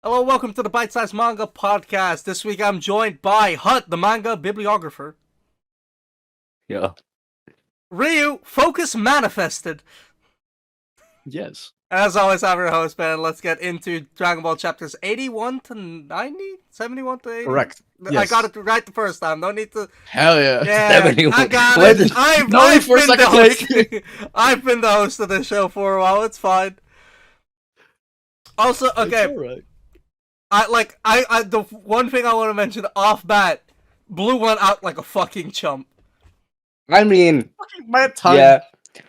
Hello, welcome to the Bite Size Manga Podcast. This week I'm joined by Hut, the manga bibliographer. Yeah. Ryu, Focus Manifested. Yes. As always, I'm your host, man. Let's get into Dragon Ball chapters 81 to 90? 71 to 80? Correct. I Yes. got it right the first time. No need to... Hell yeah. Yeah, 71. I got Wait, it. I've for a been the second host. I've been the host of this show for a while. It's fine. Also, okay. It's alright. I the one thing I want to mention off bat, Blue went out like a fucking chump. I mean, Fucking my tongue. yeah.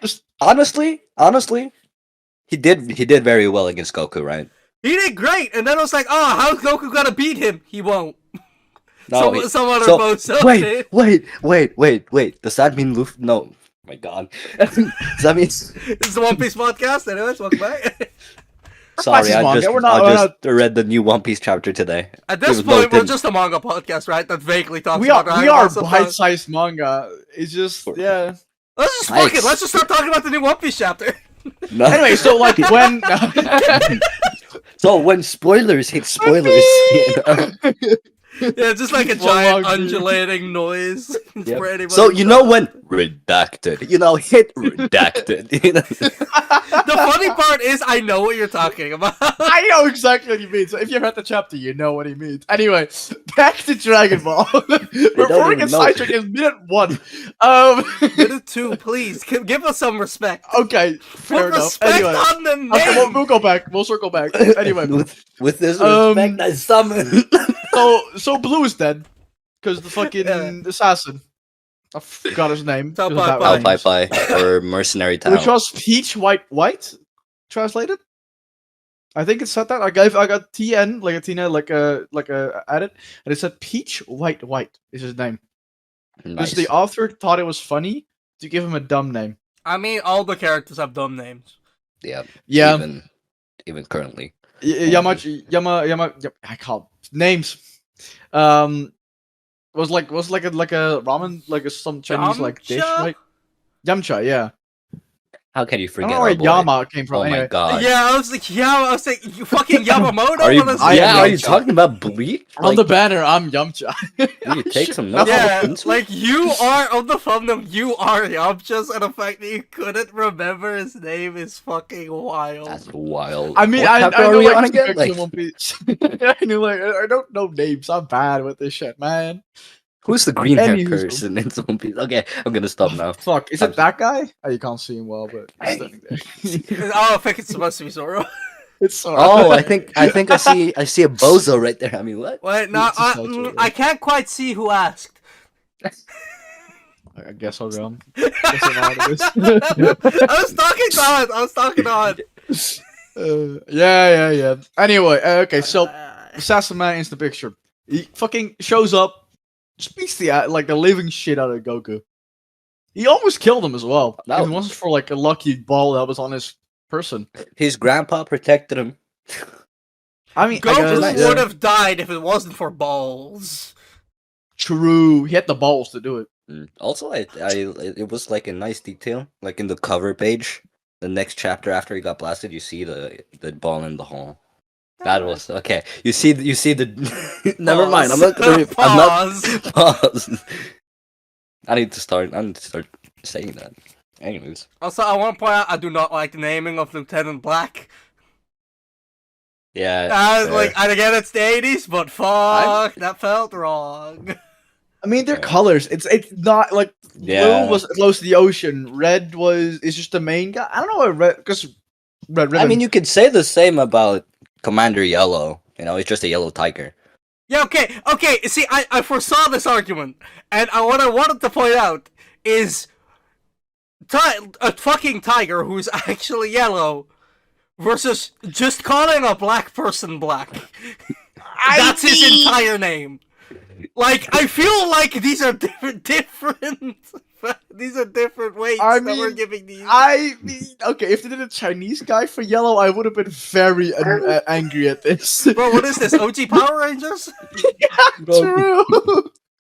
Just Honestly, he did very well against Goku, right? He did great, and then I was like, oh, how's Goku gonna beat him? He won't. No, Some other so- bozo did. wait. Does that mean Luffy? No. Oh my God. Does that mean? This is the One Piece podcast. Anyways, welcome back. Sorry, I manga. just We're not- I we're just read the new One Piece chapter today. At this Even point, though we're it just a manga podcast, right? That vaguely talks we about are Dragon Ball sometimes. bite-sized manga. It's just yeah. Let's just fuck it. Let's just start talking about the new One Piece chapter. No. Anyway, so like when So when spoilers hit spoilers, you know? Yeah, just like a Well, giant long- undulating noise. Yep. For anybody So who's you know when redacted, hit redacted. You know? The funny part is, I know what you're talking about. I know exactly what you mean. So if you've read the chapter, you know what he means. Anyway, back to Dragon Ball. Before we even get know. sidetracked, it's minute 1. Minute 2, please. Give us some respect. Okay, fair Put enough. respect Anyway, on the name. okay, we'll go back. We'll circle back. Anyway, with this Um, respect, I summon. so Blue is dead because the fucking Yeah. assassin. I forgot his name. Tao It was Pai that Pai. range. Pai Pai or Mercenary Town. Which was Peach White translated. I think it said that. I got TN like a Tina like a added, and it said Peach White is his name. Nice. Because the author thought it was funny to give him a dumb name. I mean, all the characters have dumb names. Yeah. Yeah, Even currently. Yama. I call names. Was like a ramen some Chinese like dish, Yamcha? right? Yamcha, yeah. How can you I forget? don't know where our boy? Yama came from. Oh anyway. my God. Yeah, I was like, you fucking Yamamoto. Are you? What is I it? am Are you Yamcha. talking about Bleach? On the banner, I'm Yamcha. you take some notes. Yeah, Vince? like you are on the thumbnail. You are Yamcha, and the fact that you couldn't remember his name is fucking wild. That's wild. I mean, What I chapter know are we like on two again? characters in Like, One Piece. I knew like I don't know names. I'm bad with this shit, man. who's the green hair Anywho. person in One Piece? Okay, I'm gonna stop now. Fuck, is it that guy? Oh, you can't see him well, but he's standing there. Oh, I think it's supposed to be Zoro. It's so. Oh, I think I see a bozo right there. I mean, what? Wait, no, It's a Zoro. I can't quite see who asked. I guess I'll go. Guess I know what it is. I was talking on. Yeah. Anyway, okay, so Assassin Man is the picture. He fucking shows up, just beats the living shit out of Goku. He almost killed him as well. No. If it wasn't for like a lucky ball that was on his person. His grandpa protected him. I mean, I Goku guess, would yeah. have died if it wasn't for balls. True. He had the balls to do it. Also, it was like a nice detail. Like in the cover page, the next chapter after he got blasted, you see the ball in the hall. That was okay. You see the. Never mind. I'm not gonna. I'm not. Pause. I need to start saying that. Anyways. Also, I want to point out I do not like the naming of Lieutenant Black. Yeah. Like, and again, it's the 80s, but fuck, that felt wrong. I mean, they're Yeah. colors. It's not like Yeah. blue was close to the ocean. Red is just the main guy. I don't know what red because red ribbon. I mean, you could say the same about Commander Yellow. You know, it's just a yellow tiger. Yeah, okay. See, I foresaw this argument, and what I wanted to point out is a fucking tiger who's actually yellow versus just calling a black person black. That's his entire name. Like, I feel like these are different. These are different weights I that we're mean, giving these. I mean, okay, if they did a Chinese guy for yellow, I would have been very angry at this. Bro, what is this? OG Power Rangers? True.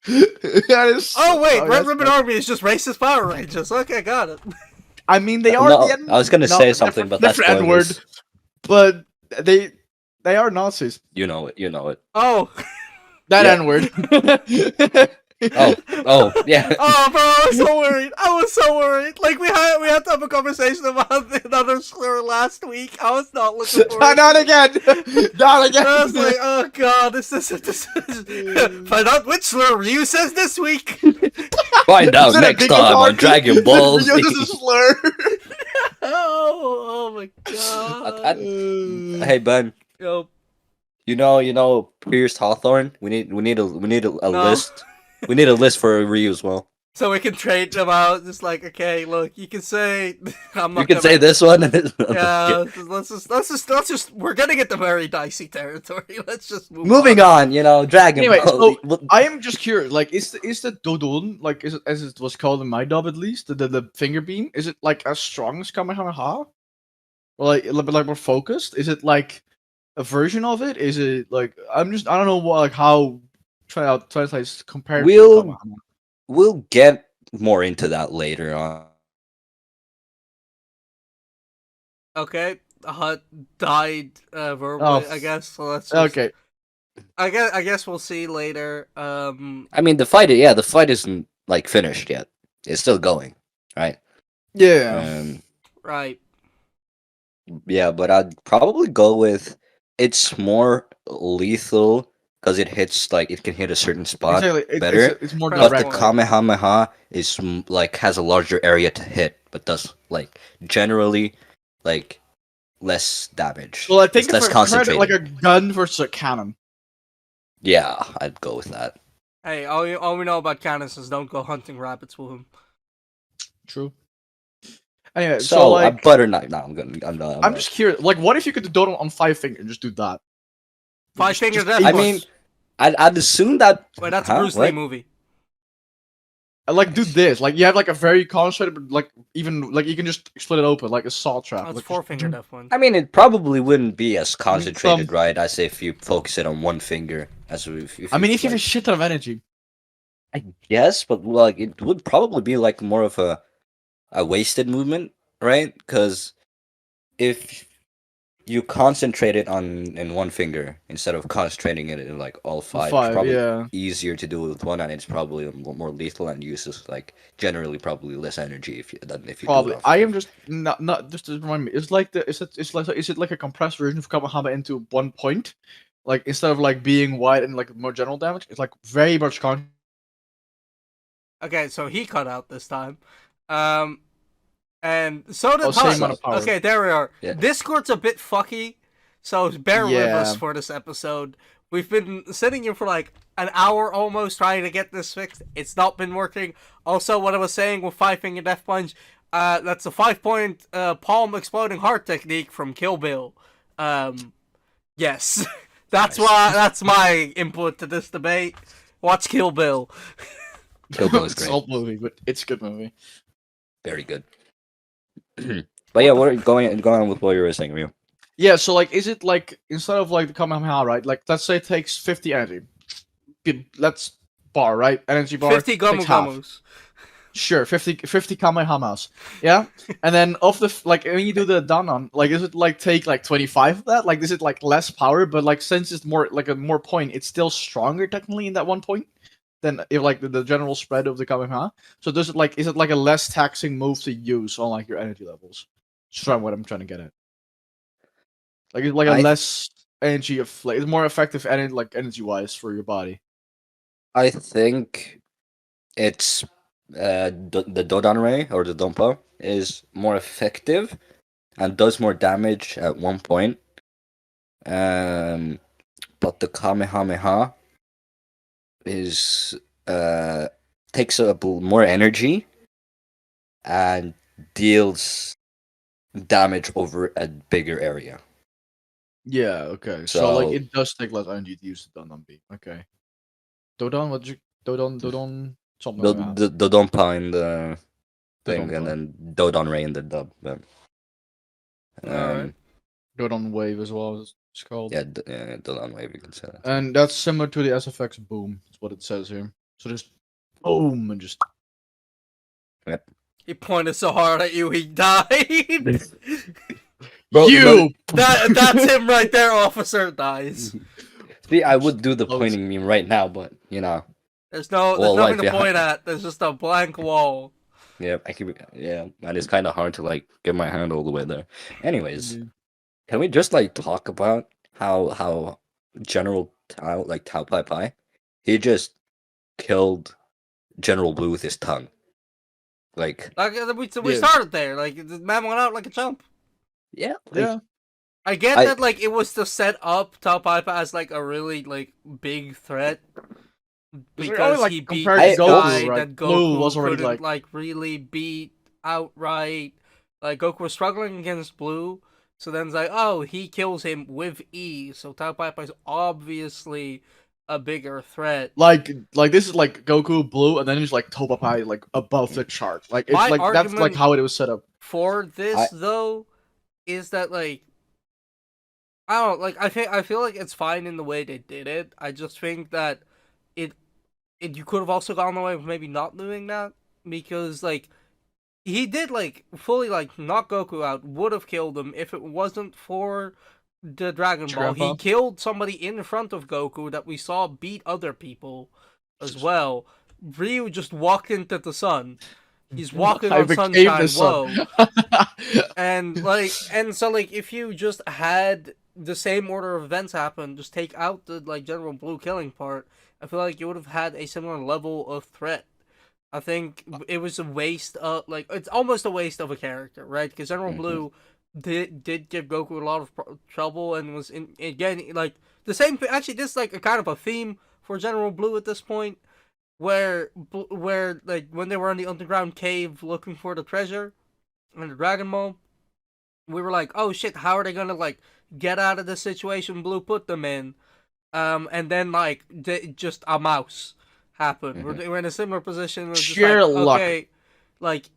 That is. Oh wait, Red that's Ribbon bad. Army is just racist Power Rangers. Okay, got it. I mean, they are. No, the I was gonna say something, but that's different N-word, but they They are Nazis. You know it. You know it. Oh. That Yeah. N-word. Oh, yeah. Oh, bro, I was so worried. I was so worried. Like we had to have a conversation about another slur last week. I was not looking for it. Not again. Not again. I was like, oh god, this is find out which slur Ryu says this week. Find out Is it a next big time on arc? Dragon Ball This is a Z. slur. Oh my god. Hey Ben, Yo, you know Pierce Hawthorne. We need a No. list. We need a list for Ryu as well. so we can trade them out. Just like, okay, look, you can say I'm not. You can gonna, say this one. And this one. Yeah, let's just. We're gonna get to very dicey territory. Let's just move. Moving on, Dragon Anyway, Ball. so I am just curious. Like, is the Dodon, like, is it, as it was called in my dub at least, the finger beam? Is it like as strong as Kamehameha? Or like a little bit like more focused? Is it like a version of it? Is it like I don't know what like how translates compared We'll- to Kamehameha. We'll get more into that later on. Okay, Hut died verbally, Oh, I guess. So let's. Just, Okay. I guess we'll see later. I mean, the fight isn't like finished yet. It's still going, right? Yeah. Right. Yeah, but I'd probably go with it's more lethal because it hits like it can hit a certain spot. Exactly. better, It's more But But the direct. Kamehameha is like has a larger area to hit, but does like generally like less damage. Well, I think it's less if I compared it concentrated. like a gun versus a cannon. Yeah, I'd go with that. Hey, all we know about cannons is don't go hunting rabbits with him. True. Anyway, So, so like butter knife. No, I'm just curious. Like, what if you could do Dodon on 5 fingers and just do that? Five Just- Finger just Death aim I Punch. mean, I'd assume that. Wait, that's Huh? a Bruce Lee What? movie. Like do this. Like you have like a very concentrated, but like even like you can just split it open like a saw trap. Oh, it's like, Four just- Finger Death Punch. I mean, it probably wouldn't be as concentrated, some- right? As if you focus it on one finger. As I mean, if you have a like, shit ton of energy. I guess, but like it would probably be like more of a wasted movement, right? Because if you concentrate it in one finger instead of concentrating it in like all five, it's probably yeah. easier to do it with one, and it's probably more lethal and uses like generally probably less energy than if you Probably. do it. I am just not just to remind me. It's like is it like a compressed version of Kamehameha into 1 point? Like instead of like being wide and like more general damage, it's like very much Okay, so he cut out this time. And so did same Hut. amount of power. Okay, there we are. Yeah. Discord's a bit fucky, so bear with Yeah. us for this episode. We've been sitting here for like an hour almost trying to get this fixed. It's not been working. Also, what I was saying with Five Finger Death Punch, that's a 5-point palm exploding heart technique from Kill Bill. Yes, that's Nice. that's my input to this debate. Watch Kill Bill. Kill Bill is It's great. an old movie, but it's a good movie. Very good. But yeah, what are going on with what you were saying, Ryu? Yeah, so like, is it like instead of like the Kamehameha, right? Like, let's say it takes 50 energy. Let's bar, right? Energy bar. 50 Gomu takes half. Gomus. Sure, 50 Kamehamehas. Yeah, and then of the like when you do the Danon, like, is it like take like 25 of that? Like, is it like less power, but like since it's more like a more point, it's still stronger technically in that 1 point than if like the general spread of the Kamehameha. So does it like is it like a less taxing move to use on like your energy levels? That's what I'm trying to get at. Like it's like a less energy of like it's more effective energy like energy wise for your body. I think it's the Dodon Ray or the Dompa is more effective and does more damage at 1 point. But the Kamehameha is takes up more energy and deals damage over a bigger area. Yeah, okay. So like So- it does take less energy to use the Dodon beam. Okay. Dodon, what did you Dodon something The like that. the Dompa in the thing, Dodonpa. and then Dodon Ray in the dub. But, Alright. Dodon wave as well as it's called. yeah, Dodon Wave, you can say that. And that's similar to the SFX boom, is what it says here. So just boom and just He pointed so hard at you, he died. Bro, You. That's him right there. Officer dies. See, I would do the Close. pointing meme right now, but you know, There's all nothing life to behind. point at. There's just a blank wall. Yeah, yeah, and it's kind of hard to like get my hand all the way there. Anyways, Yeah. can we just like talk about how General Tao, like Tao Pai Pai, he just killed General Blue with his tongue. Like, Like we Yeah. started there. Like the man went out like a chump. yeah, like, Yeah. I get I- that like it was to set up Tao Pai Pai as like a really like big threat because like, he beat compared to this Goku, guy right? that Blue Goku was already, couldn't like- really beat outright. Like Goku was struggling against Blue, so then it's like, oh, he kills him with ease. So Tao Pai Pai is obviously a bigger threat. Like this is like Goku Blue, and then there's like Topapai like above the chart. Like it's My like that's like argument- how it was set up. For this I- though, is that like I don't know, like I feel like it's fine in the way they did it. I just think that it you could have also gone the way of maybe not doing that because like he did like fully like knock Goku out, would have killed him if it wasn't for the Dragon Ball. He Grandpa. killed somebody in front of Goku that we saw beat other people as well. Ryu just walked into the sun. He's walking I on became sunshine. the sun. Whoa. And so like if you just had the same order of events happen, just take out the like General Blue killing part, I feel like you would have had a similar level of threat. I think it was a waste of like it's almost a waste of a character, right? Because General Blue did give Goku a lot of trouble and was in again like the same. Actually, this is like a kind of a theme for General Blue at this point, where like when they were in the underground cave looking for the treasure and the Dragon Ball, we were like, oh shit, how are they gonna like get out of the situation Blue put them in? And then like just a mouse happened. We're in a similar position. We're just Sheer like, luck. okay, like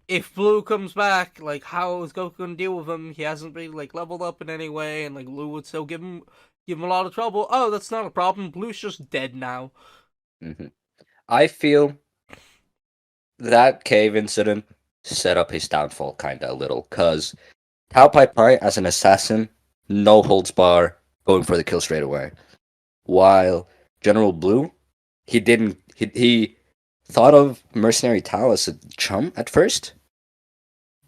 if Blue comes back, like how is Goku gonna deal with him? He hasn't really like leveled up in any way, and like Blue would still give him a lot of trouble. Oh, that's not a problem. Blue's just dead now. I feel that cave incident set up his downfall kind of a little, cause Tao Pai Pai as an assassin, no holds bar, going for the kill straight away. While General Blue, he didn't. He thought of Mercenary Tao as a chum at first,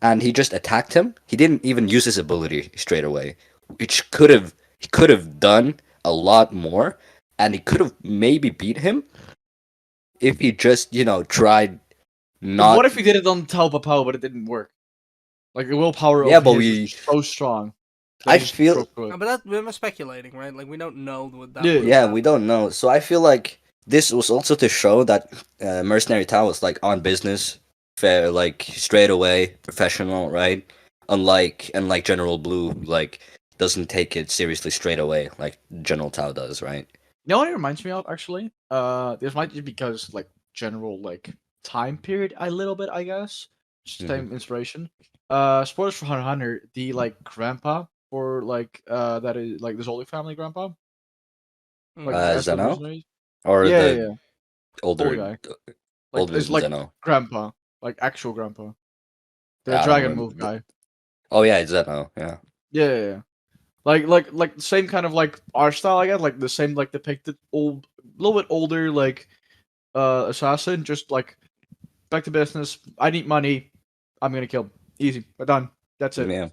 and he just attacked him. He didn't even use his ability straight away, which he could have done a lot more, and he could have maybe beat him if he just tried not. What if he did it on Taopapao, but it didn't work? Like the willpower Yeah, of but his was so strong. that I he just feel- broke through it. But that we're speculating, right? Like we don't know what that. Yeah. would've Yeah, happened. we don't know. So I feel like this was also to show that Mercenary Tao was like on business, fair, like straight away, professional, right? Unlike General Blue, like doesn't take it seriously straight away, like General Tao does, right? You know what it reminds me of actually? This might be because like general like time period a little bit, I guess. Just same inspiration. Spoilers for Hunter x Hunter, the like grandpa or like that is like the Zoldyck family grandpa. Like as the Zeno? mercenaries. Or Yeah, the yeah. older, Old guy. Like older it's like Zeno. grandpa. Like actual grandpa. The Yeah, I don't dragon remember. move guy. Oh yeah, it's Zeno. Yeah. Yeah, yeah, yeah. Like the same kind of like art style I guess, like the same like depicted old a little bit older like assassin, just like back to business. I need money. I'm gonna kill. Easy. We're done. That's it. Yeah.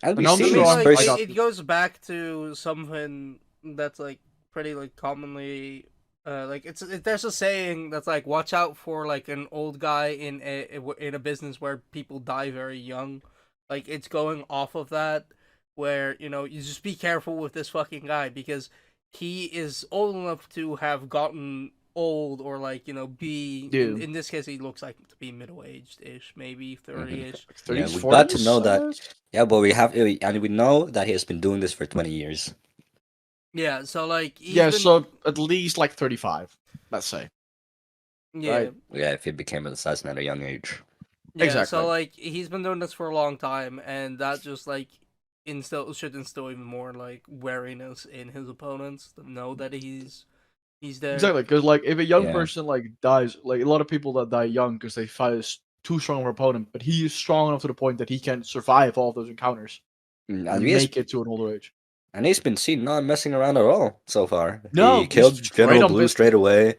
And we And I'm see I his mean, strong, like, I first. got it goes back to something that's like pretty like commonly like there's a saying that's like watch out for like an old guy in a business where people die very young. Like it's going off of that where you just be careful with this fucking guy because he is old enough to have gotten old or like be Yeah. in this case he looks like to be middle-aged ish, maybe 30ish. Yeah, 30s, we got to 40s, know I that. guess? Yeah, but we know that he has been doing this for 20 years. Yeah, so like Yeah, even- so at least like 35, let's say. yeah. right. Yeah, if he became an assassin at a young age. Yeah, Exactly. so like he's been doing this for a long time, and that just like should instill even more like wariness in his opponents to know that he's there. Exactly, because like if a young Yeah. person like dies, like a lot of people that die young because they fight too strong of an opponent, but he is strong enough to the point that he can survive all of those encounters. And and he's, make it to an older age. and he's been seen not messing around at all so far. No, He killed he's General right on Blue business. straight away.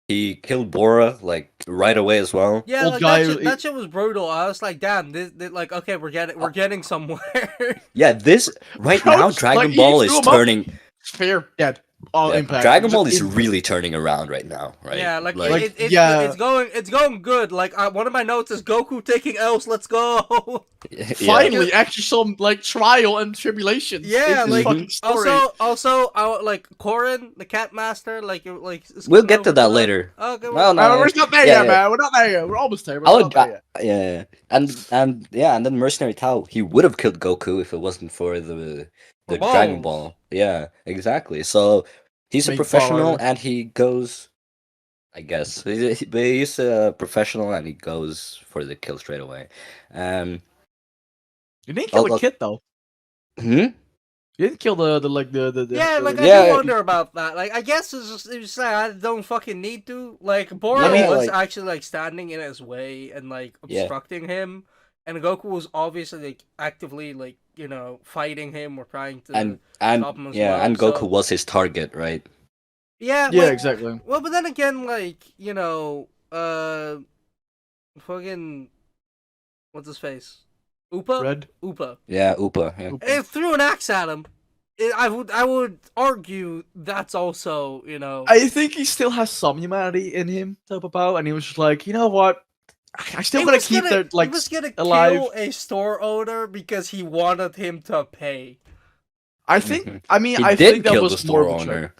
He killed Bora like right away as well. Yeah, Old like guy, that shit was brutal. I was like, damn, this like okay, we're getting somewhere. Yeah, this right Bro, now it's Dragon like, he Ball threw is him up. turning. Sphere dead. All Yeah, impact. Dragon Ball Just is impact. really turning around right now, right? Yeah, like yeah. it's going good. Like one of my notes is Goku taking L's. Let's go. Finally, actually some like trial and tribulations. Yeah, in this like fucking story. also, like Korin, the Cat Master, like is We'll coming get to over that that. later. Okay, No, well, We're not there yeah, yet, man. We're not there yet. We're almost there. But I we're would, not there yet. yeah, and then Mercenary Tao, he would have killed Goku if it wasn't for the For Dragon balls. Ball. Yeah, exactly. So he's a Make professional, power. and he goes. I guess he's a professional, and he goes for the kill straight away. You didn't kill the I'll- kid though. Hmm. You didn't kill the Yeah, like Yeah. I do wonder about that. Like I guess it's just like I don't fucking need to. Like Bora Yeah, was like- actually like standing in his way and like Yeah. obstructing him, and Goku was obviously like actively like fighting him or trying to and stop him as yeah, well, and Goku so- was his target, right? Yeah, Yeah, like, exactly. Well, but then again, like fucking what's his face, Upa, Red. Upa. Yeah, Upa. Yeah. It threw an axe at him. I would argue that's also I think he still has some humanity in him, type of power, and he was just like, you know what? I still He gotta was keep gonna- that like he was gonna alive. kill a store owner because he wanted him to pay. I think. Mhm. I mean, He I did think that kill was the more store of a joke. owner.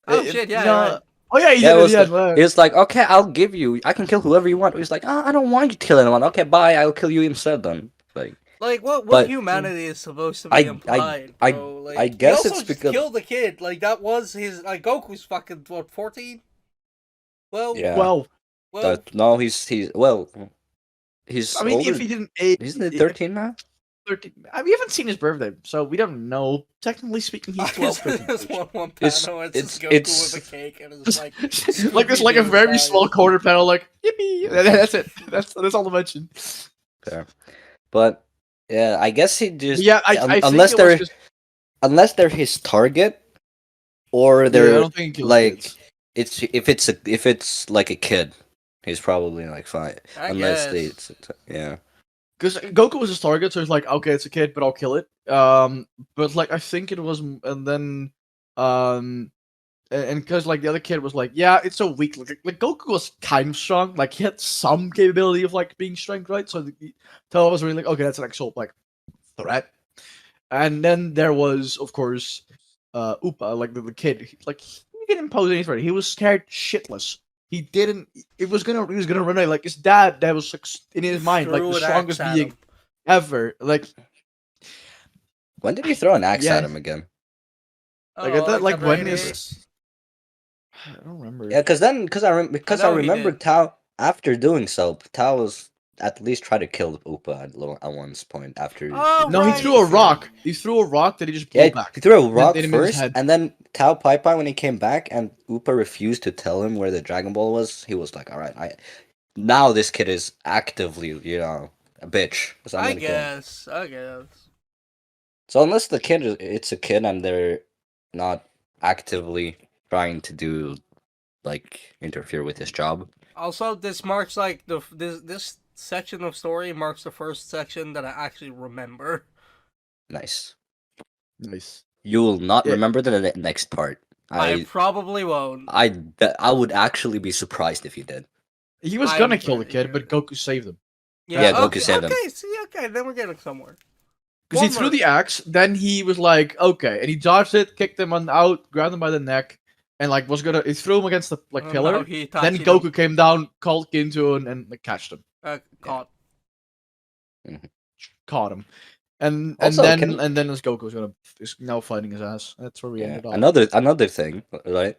Oh shit! Yeah, no. you're right. Oh yeah, he Yeah, did it was it. he was like, okay, I'll give you. I can kill whoever you want. He's like, I don't want you to kill anyone. Okay, bye. I'll kill you instead then. Like what But- humanity is supposed to be I- implied, I- bro? Like, I guess he it's also just because- killed the kid. Like that was his. Like Goku's fucking what 14? Well, Yeah. Well, No, he's well, he's I mean, older. if he didn't age, Isn't it 13 now? 13. We haven't seen his birthday, so we don't know. Technically speaking, he's 12. There's one It's- panel. It's, it's- just Goku it's- with a cake, and it's like like it's like a very Scooby-Doo small style. corner panel, like yippee. That's it. That's all to mention. Fair. But yeah, I guess he just Yeah, I unless think it was they're unless they're his target, or I they're don't think he kills like kids. if it's like a kid, he's probably like fine. I Unless guess. yeah. Because Goku was his target, so it's like, okay, it's a kid, but I'll kill it. But like I think it was, and then and because like the other kid was like, yeah, it's so weak. Like Goku was kind of strong. Like he had some capability of like being strength, right? So Toho was really like, okay, that's an actual like threat. And then there was, of course, Upa, like the kid. He didn't pose any threat. He was scared shitless. He didn't. He was gonna run away. Like his dad, that was like, in his mind, like Threw the an strongest axe at being him. ever. Like When did he throw an axe Yeah. at him again? Like, I thought, like, when the is- I don't remember. Yeah, because I know he remember did. Tao after doing so. Tao was at least try to kill Upa at one point after. Oh, No, he right. threw a rock. He threw a rock that he just blew Yeah, back. he threw a rock hit him in his first, head. and then Tao Pai Pai, when he came back and Upa refused to tell him where the Dragon Ball was, he was like, "Alright, now this kid is actively, a bitch." So I'm I gonna kill him." guess. So unless it's a kid and they're not actively trying to do interfere with his job. Also, this marks like this section of story marks the first section that I actually remember. Nice. Nice. You will not Yeah. remember the next part. I probably won't. I would actually be surprised if you did. He was I'm gonna kill the pretty kid, but sure. Goku saved him. Yeah, Goku okay, saved him. Okay, see, okay, then we're getting somewhere. Because he One threw more. the axe, then he was like, okay, and he dodged it, kicked him out, grabbed him by the neck, and like he threw him against the And pillar. now he Then Itachi Goku came down, called Ginto, and like catched him, caught. caught him, and Also, then can- and then as Goku's is now fighting his ass. That's where we Yeah. ended up. Another thing, right?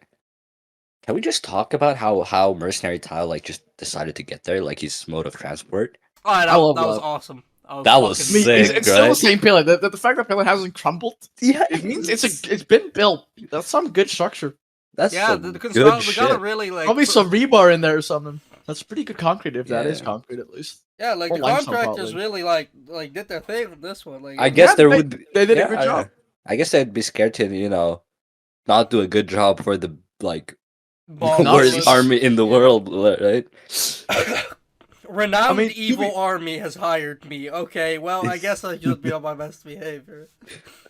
Can we just talk about how Mercenary Tile just decided to get there, like his mode of transport? Oh, that, I love that was that. awesome. That was fucking- I mean, sick, it's still right? the same pillar. The fact that pillar hasn't crumbled, Yeah, it means it's been built. That's some good structure. that's Yeah, some the good construction. We shit. gotta really like. Probably some rebar in there or something. That's pretty good concrete if that is Yeah. concrete at least. Yeah, like Or the limestone, contractors probably. really like did their thing with this one. Like, I it guess Yeah, was- there would be, they did a yeah, good job. I guess they'd be scared to, not do a good job for the bomb worst Nazis. army in the yeah. world, right? Renowned I mean, evil army has hired me. Okay, well, I guess I should be on my best behavior.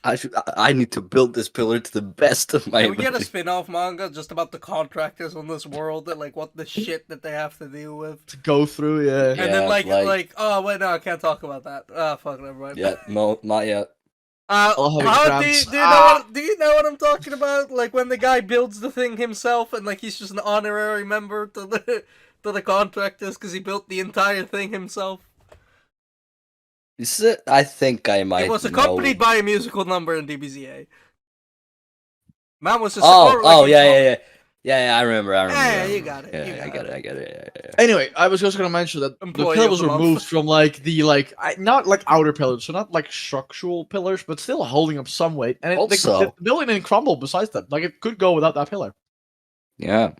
I need to build this pillar to the best of my Can we get a ability. spin-off manga just about the contractors on this world and like what the shit that they have to deal with? To go through, yeah. And then Yeah, like oh wait, no, I can't talk about that. Ah, fuck, never mind. Yeah, no, not yet. I'll have How exams. do you know what I'm talking about? Like when the guy builds the thing himself and like he's just an honorary member to the contractors because he built the entire thing himself. Is it? I think I might. It was know. accompanied by a musical number in DBZA. Man was just Oh, yeah. I remember. Yeah, you got it. Yeah, You I got get it. I get it. Yeah. Anyway, I was just gonna mention that the Employee pillar of was the month. removed from like the not like outer pillars, so not like structural pillars, but still holding up some weight. And Also- the building didn't crumble. Besides that, like it could go without that pillar. Yeah.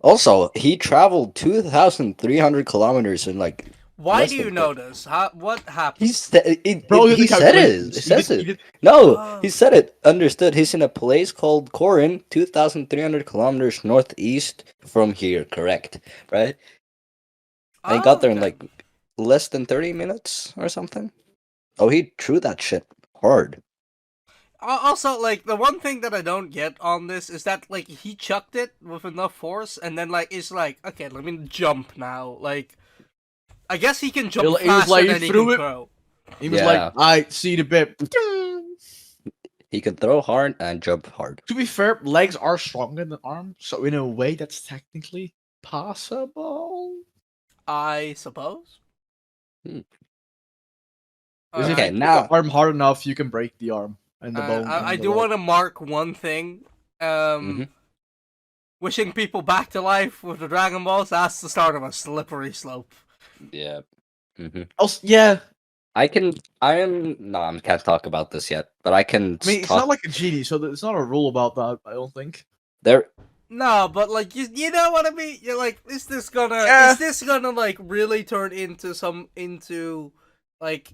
Also, he traveled 2,300 kilometers in like. Why less do you than know this? What happened? He said it. Bro, He said it. It says it. No, he said it. Understood. He's in a place called Corin, 2,300 kilometers northeast from here. Correct, right? And he got there in Okay. like less than 30 minutes or something. Oh, he threw that shit hard. Also, like, the one thing that I don't get on this is that, like, he chucked it with enough force, and then, like, it's like, okay, let me jump now. Like, I guess he can jump He was faster like, he than he threw can it. throw. He was Yeah. like, I see the bit. He could throw hard and jump hard. To be fair, legs are stronger than arms, so in a way, that's technically possible. I suppose. Hmm. Because Okay, if you now- hit the arm hard enough, you can break the arm and the bone. I and the do leg. want to mark one thing. Mhm. Wishing people back to life with the Dragon Balls, that's the start of a slippery slope. Yeah. Also, yeah, I can. I can't talk about this yet, but I can. I mean, it's talk. not like a genie, so it's not a rule about that. I don't think. There. No, but like you know what I mean? You're like, is this gonna like really turn into like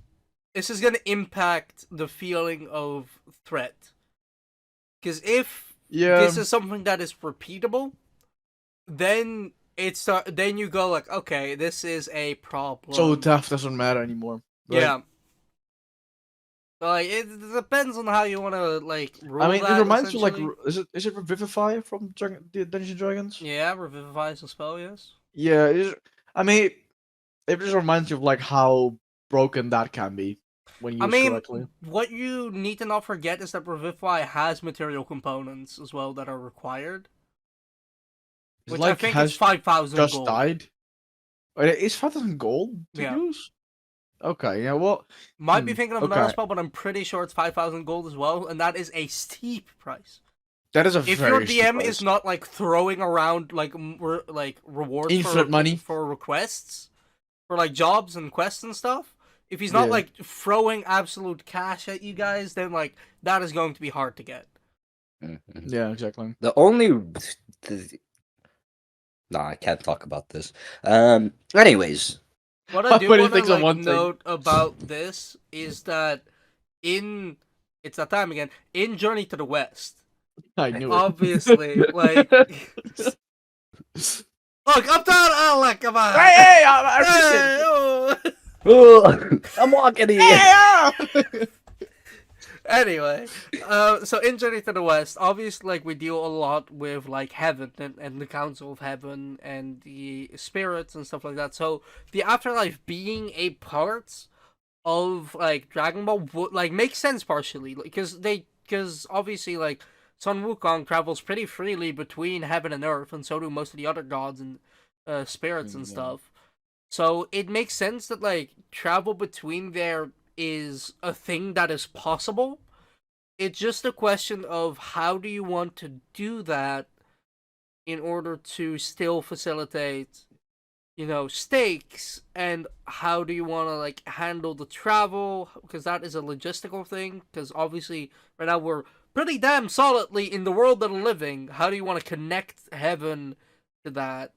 is this gonna impact the feeling of threat? Because if Yeah. this is something that is repeatable, then then you go like, okay, this is a problem. So death doesn't matter anymore. Right? yeah. Like it depends on how you want to like rule I mean, that, it reminds you like, essentially. is it Revivify from the Dungeons and Dragons? Yeah, revivifies a spell, yes. Yeah. I mean, it just reminds you of like how broken that can be when used correctly. what you need to not forget is that Revivify has material components as well that are required. It's Which like I think has is 5,000 just gold. died. Wait, is 5,000 gold to Yeah. use? Okay, yeah, well, Might be thinking of another okay. spell, but I'm pretty sure it's 5,000 gold as well, and that is a steep price. that is a If very your steep DM price. is not like throwing around like rewards Infinite money. for requests, for like jobs and quests and stuff, if he's not Yeah. like throwing absolute cash at you guys, then like that is going to be hard to get. Mhm. Yeah, exactly. The only. No, I can't talk about this. Anyways, What I do But he want to thinks of like one thing. note about this is that it's that time again in Journey to the West. I knew it. Obviously, like look, I'm done. Oh, like come on. Hey, I Hey, oh. I'm walking here. Hey, Anyway, so in Journey to the West, obviously, like we deal a lot with like heaven and the Council of Heaven and the spirits and stuff like that. So the afterlife being a part of like Dragon Ball would like make sense partially, because obviously like Sun Wukong travels pretty freely between heaven and earth, and so do most of the other gods and spirits and Yeah. stuff. So it makes sense that like travel between there is a thing that is possible. It's just a question of how do you want to do that in order to still facilitate, stakes, and how do you want to like handle the travel, because that is a logistical thing, because obviously right now we're pretty damn solidly in the world that we're living. How do you want to connect heaven to that?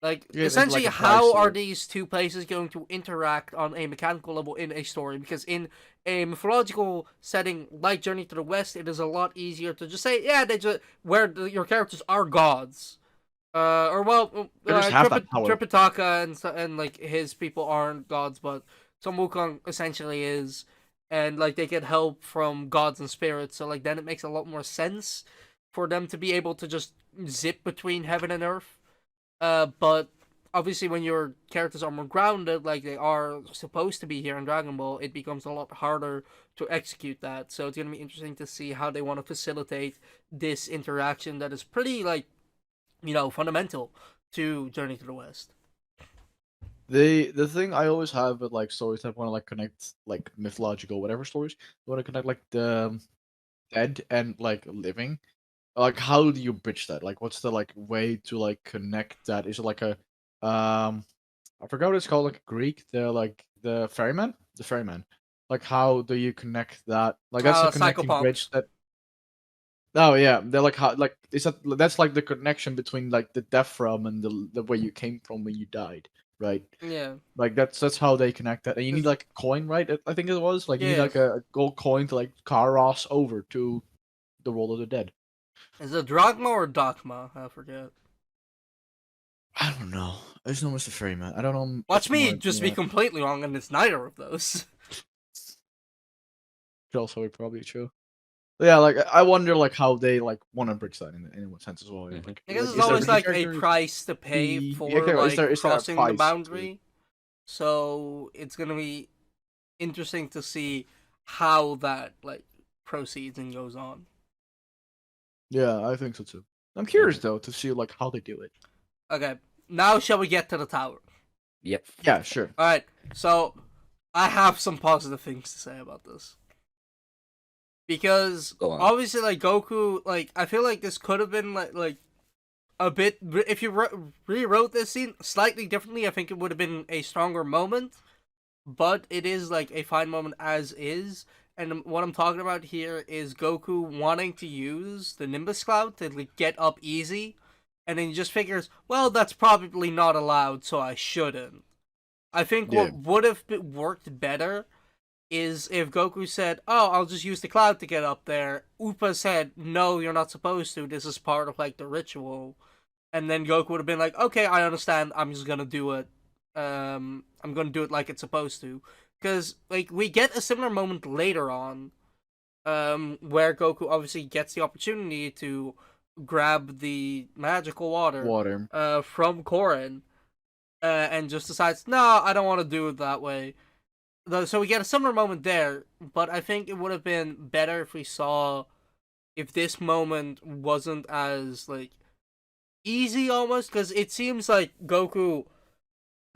Like, Yeah, there's essentially, like a price how to are it. these two places going to interact on a mechanical level in a story? Because in a mythological setting like Journey to the West, it is a lot easier to just say, yeah, your characters are gods. Or well, They just have that power. Tripitaka and like his people aren't gods, but Sun Wukong essentially is, and like they get help from gods and spirits. So like then it makes a lot more sense for them to be able to just zip between heaven and earth. But obviously when your characters are more grounded, like they are supposed to be here in Dragon Ball, it becomes a lot harder to execute that. So it's gonna be interesting to see how they want to facilitate this interaction that is pretty like fundamental to Journey to the West. The thing I always have with like stories that want to like connect like mythological whatever stories, want to connect like the dead and like living. Like how do you bridge that? Like what's the like way to like connect that? Is it like a I forgot what it's called, like Greek, the ferryman? The ferryman. Like how do you connect that? Like that's a connecting bridge Psychopomps. that oh yeah, they're like how like is that's like the connection between like the death realm and the way you came from when you died, right? Yeah. Like that's how they connect that. And you need like a coin, right? I think it was like you need Yes. like a gold coin to like Karos over to the world of the dead. Is it Drachma or Dogma? I forget. I don't know. I just know Mr. Ferryman. I don't know Watch much me more just than be that. completely wrong, and it's neither of those. Could also be probably true. But yeah, like I wonder like how they like want to bridge that in what sense as well. Yeah. Mhm. I guess Like it's is there always new like a characters? price to pay Yeah, for okay, like is there a crossing the price to it? boundary. So it's gonna be interesting to see how that like proceeds and goes on. Yeah, I think so too. I'm Mhm. curious though to see like how they do it. Okay, now shall we get to the tower? Yep. Yeah, sure. All right, so I have some positive things to say about this because Go on. obviously, like Goku, like I feel like this could have been like a bit if you rewrote this scene slightly differently. I think it would have been a stronger moment, but it is like a fine moment as is. And what I'm talking about here is Goku wanting to use the Nimbus Cloud to like, get up easy, and then he just figures, well, that's probably not allowed, so I shouldn't. I think Yeah. what would have worked better is if Goku said, "Oh, I'll just use the cloud to get up there." Upa said, "No, you're not supposed to. This is part of like the ritual." And then Goku would have been like, "Okay, I understand. I'm just gonna do it. I'm gonna do it like it's supposed to." Because like we get a similar moment later on, where Goku obviously gets the opportunity to grab the magical water, Water. from Korin, and just decides, "No, I don't want to do it that way." So we get a similar moment there, but I think it would have been better if we saw if this moment wasn't as like easy almost, because it seems like Goku,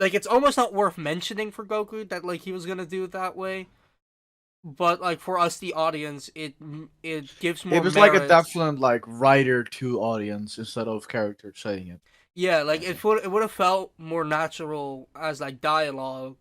like it's almost not worth mentioning for Goku that like he was gonna do it that way, but like for us the audience, it gives It more was like a merit. definite like writer to audience instead of character saying it. Yeah, like Mhm. it would have felt more natural as like dialogue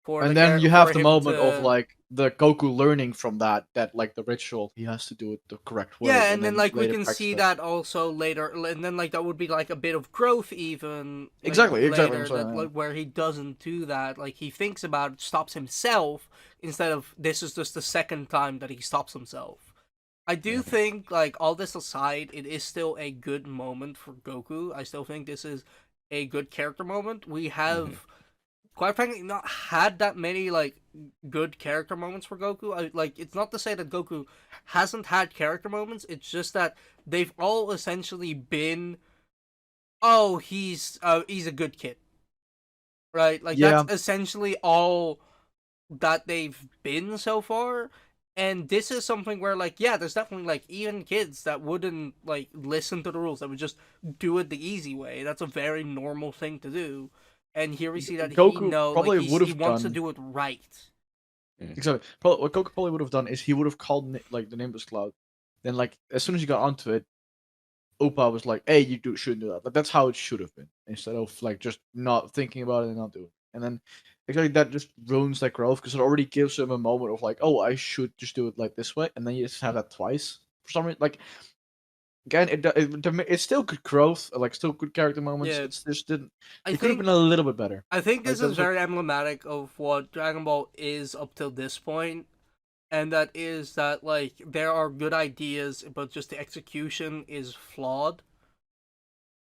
for And then you for have the him moment of to. like the Goku learning from that like the ritual he has to do it the correct way, Yeah, and and then then like we later can practice see that. that also later, and then like that would be like a bit of growth even like Exactly. I'm later saying. that Yeah. like where he doesn't do that, like he thinks about it, stops himself instead of this is just the second time that he stops himself. I do Mhm. think like all this aside, it is still a good moment for Goku. I still think this is a good character moment. We Mhm. have quite frankly not had that many like good character moments for Goku. Like it's not to say that Goku hasn't had character moments. It's just that they've all essentially been, oh, he's a good kid, right? Like that's Yeah. essentially all that they've been so far. And this is something where like yeah, there's definitely like even kids that wouldn't like listen to the rules, that would just do it the easy way. That's a very normal thing to do. And here we see that Goku probably would he have wants to done do it right. Mhm. exactly. Probably, what Goku probably would have done is he would have called like the Nimbus Cloud. Then like as soon as he got onto it, Opa was like, "Hey, shouldn't do that." Like that's how it should have been, instead of like just not thinking about it and not doing it. And then exactly that just ruins that growth because it already gives him a moment of like, "Oh, I should just do it like this way," and then you just have that twice for some reason. Like again, it's still good growth, like still good character moments. Yeah. It's just didn't. I It could have think been a little bit better. I think Like this there is was like, very emblematic of what Dragon Ball is up till this point, and that is that like there are good ideas, but just the execution is flawed.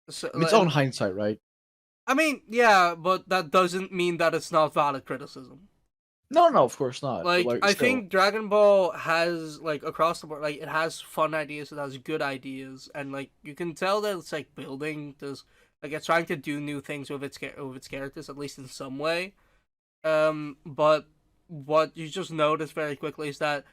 So, in its own hindsight, right? I mean, yeah, but that doesn't mean that it's not valid criticism. No, no, of course not. But Like like I still, think Dragon Ball has like across the board, like it has fun ideas, it has good ideas, and like you can tell that it's like building this, like it's trying to do new things with its characters, at least in some way. But what you just notice very quickly is that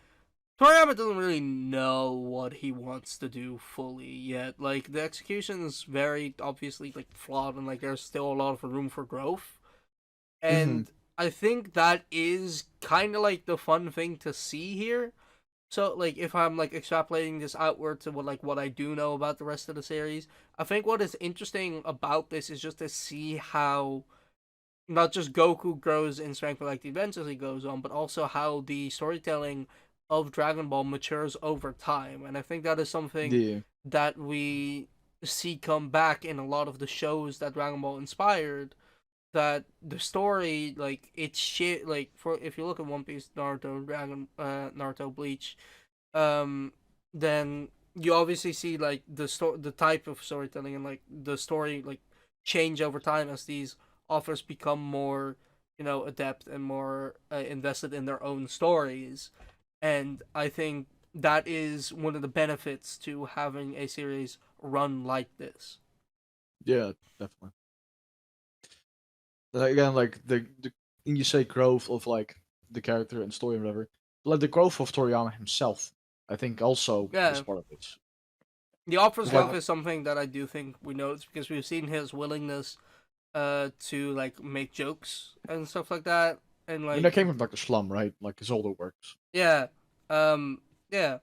Toriyama doesn't really know what he wants to do fully yet. Like the execution is very obviously like flawed, and like there's still a lot of room for growth. Mhm. And I think that is kind of like the fun thing to see here. So like if I'm like extrapolating this outward to what I do know about the rest of the series, I think what is interesting about this is just to see how not just Goku grows in strength like the events as he goes on, but also how the storytelling of Dragon Ball matures over time. And I think that is something Yeah, that we see come back in a lot of the shows that Dragon Ball inspired. That the story, like it's shit. Like for if you look at One Piece, Naruto, Naruto, Bleach, um, then you obviously see like the type of storytelling and like the story like change over time as these authors become more, adept and more invested in their own stories, and I think that is one of the benefits to having a series run like this. yeah, definitely. Again, like the you say growth of like the character and story and whatever, like the growth of Toriyama himself, I think also is Yeah, part of it. the author's 'Cause, growth like is something that I do think we notice because we've seen his willingness to like make jokes and stuff like that, and I mean, that like came from like the slum, right? Like his older works. yeah, yeah.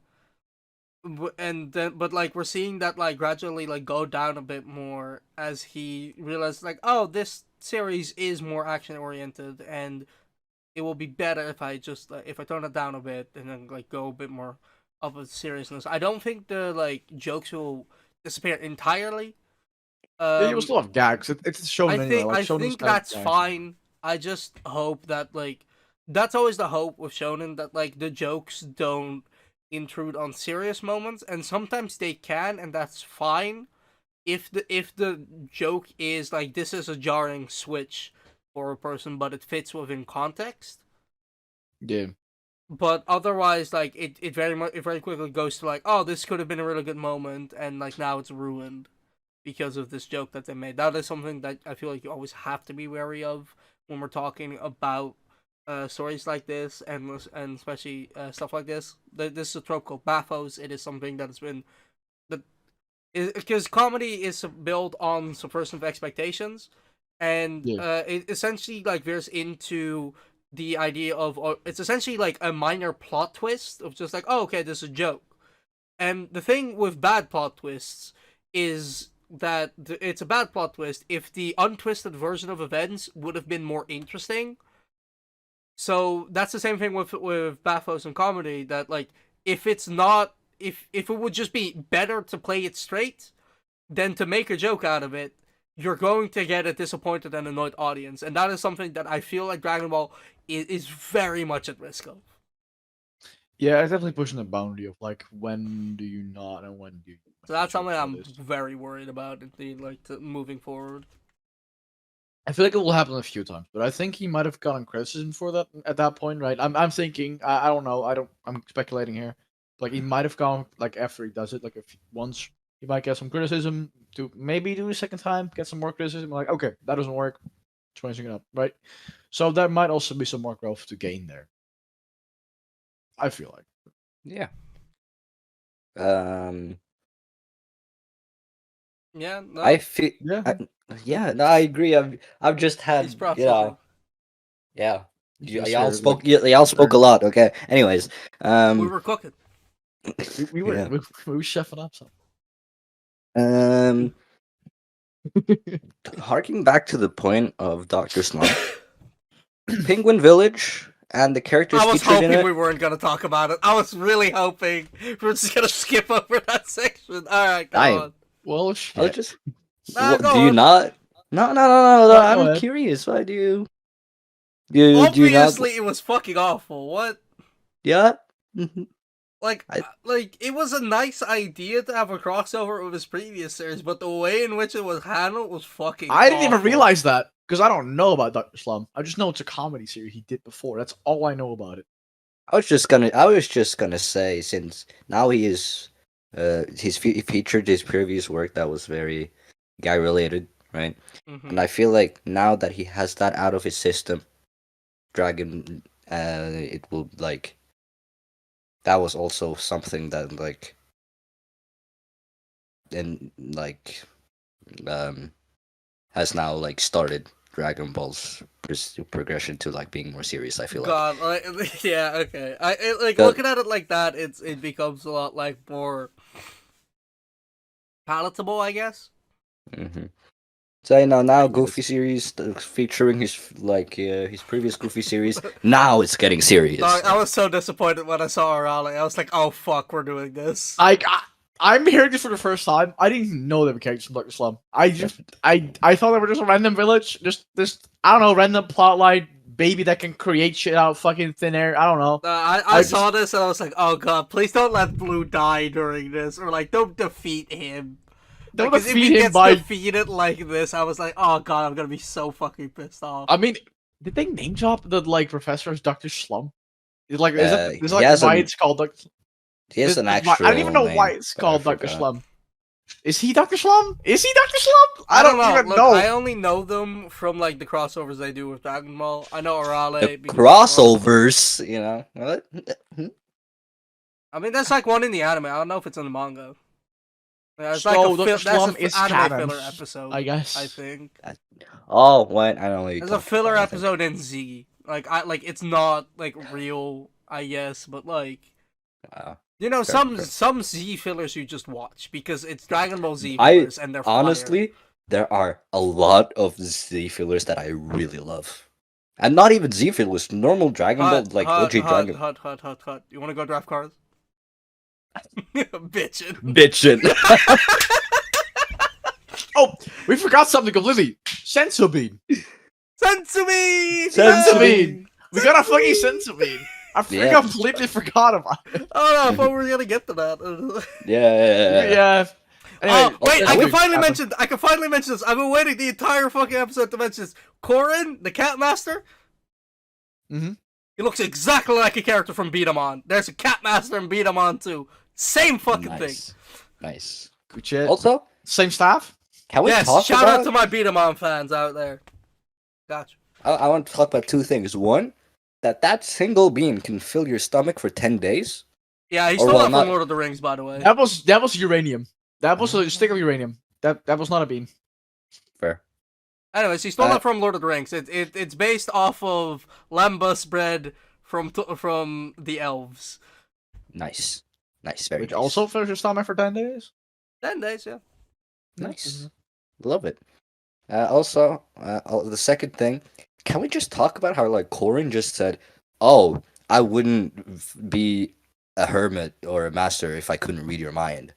And then but like we're seeing that like gradually like go down a bit more as he realizes like, oh, this series is more action oriented, and it will be better if I just if I tone it down a bit and then like go a bit more of a seriousness. I don't think the like jokes will disappear entirely. Yeah, you will um still have gags. It's shown anyway. Like I shonen's think gonna have that's gags. fine. I just hope that like that's always the hope with shonen, that like the jokes don't intrude on serious moments, and sometimes they can, and that's fine if the joke is like this is a jarring switch for a person, but it fits within context. Yeah, But otherwise, like it very quickly goes to like, oh, this could have been a really good moment, and like now it's ruined because of this joke that they made. That is something that I feel like you always have to be wary of when we're talking about stories like this, and especially stuff like this. This is a trope called bathos. It is something that has been that because comedy is built on subversion of expectations, and yeah, it essentially like veers into the idea of it's essentially like a minor plot twist of just like, oh, okay, this is a joke. And the thing with bad plot twists is that it's a bad plot twist if the untwisted version of events would have been more interesting. So that's the same thing with bathos and comedy. That like if it's not if it would just be better to play it straight than to make a joke out of it, you're going to get a disappointed and annoyed audience, and that is something that I feel like Dragon Ball is very much at risk of. yeah. It's definitely pushing the boundary of like when do you not and when do you So make a that's joke something out of I'm this. very worried about moving forward. I feel like it will happen a few times, but I think he might have gotten criticism for that at that point, right? I'm thinking. I don't know. I'm speculating here. Like he might have gone like after he does it, like if once he might get some criticism to maybe do a second time, get some more criticism. Like okay, that doesn't work. Changing it up, right? So there might also be some more growth to gain there. I feel like. Yeah. Um, Yeah, no, I feel. Yeah, Yeah, no, I agree. I've just he's had, processing. yeah. he's Y- just y'all here. spoke. Like Y'all spoke a lot. Okay. Anyways, We were cooking. we were yeah. we were chefing up something. Um, harking back to the point of Doctor Slump, Penguin Village and the characters I was featured in hoping it. we weren't gonna talk about it. I was really hoping we were just gonna skip over that section. Alright, go on. Well, I was shit. just. Nah, go Do you on. not? No. Go I'm ahead. curious. Why do you? Do you not? Obviously, it was fucking awful. What? Yeah. Mhm. Like, I- it was a nice idea to have a crossover with his previous series, but the way in which it was handled was fucking I didn't even awful. realize that because I don't know about Dr. Slum. I just know it's a comedy series he did before. That's all I know about it. I was just gonna say, since now he is, he featured his previous work that was very guy related, right? Mhm. And I feel like now that he has that out of his system, Dragon, it will like. That was also something that like, and like, has now like started Dragon Ball's progression to like being more serious. I feel like. God, like, yeah, okay. That- Looking at it like that, it becomes a lot like more palatable, I guess. Mm-hmm. So now I get Goofy it. series featuring his previous Goofy series. Now it's getting serious. Dog, I was so disappointed when I saw Arale. I was like, oh fuck, we're doing this. I'm hearing this for the first time. I didn't even know they were characters from Dr. Slum. I thought they were just a random village, just this I don't know, random plotline baby that can create shit out of fucking thin air. I don't know. I saw this and I was like, oh god, please don't let Blue die during this, or like don't defeat him. Don't Because if defeat he him gets by. defeated like this, I was like, oh god, I'm gonna be so fucking pissed off. I mean, did they name drop the like professor as Dr. Slum? Is like He is like has why an- it's called Dr. He has an actual. I don't even know name, why it's but I called Dr. forgot. Slum. Is he Dr. Slum? Is he Dr. Slum? I don't even Look, know. I only know them from like the crossovers they do with Dragon Ball. I know Arale. The because- crossovers, you know. What? I mean, that's like one in the anime. I don't know if it's in the manga. Yeah, it's So, like Dr. that's Slum an is anime canon, filler episode. I guess. I think Oh, what? I don't know. there's a filler episode in Z. Like it's not like real, I guess, but like you know, Fair. some Z fillers you just watch because it's Dragon Ball Z I fillers and they're fire. honestly, there are a lot of Z fillers that I really love, and not even Z fillers. Normal Dragon Ball, like OG Dragon. Hut. You want to go draft cards? Bitchin'. Bitchin'. Oh, we forgot something completely. Sensu bean. Sensumi! Sensu bean. We got a fucking sensu bean. I Yeah. completely forgot about it. Oh no, I thought we were gonna get to that. Yeah. Yeah. Anyway, Wait, I can I can finally mention this. I've been waiting the entire fucking episode to mention this. Korin, the cat master. Mhm. He looks exactly like a character from Beat 'em On. There's a cat master in Beat 'em On too. Same fucking thing. Nice. Good shit. Also, Same staff. can we Yes, talk shout about? out to my Beat 'em On fans out there. Gotcha. I want to talk about two things. One, that single bean can fill your stomach for 10 days. Yeah, he Or stole well, that not- from Lord of the Rings, by the way. That was uranium. That was a stick of uranium. That was not a bean. Fair. Anyways, he stole Uh, that from Lord of the Rings. It's based off of lambus bread from the elves. Nice. Very Which nice. also fills your stomach for 10 days. 10 days, yeah. Nice. Love it. Also, the second thing, can we just talk about how like Corin just said, "Oh, I wouldn't be a hermit or a master if I couldn't read your mind."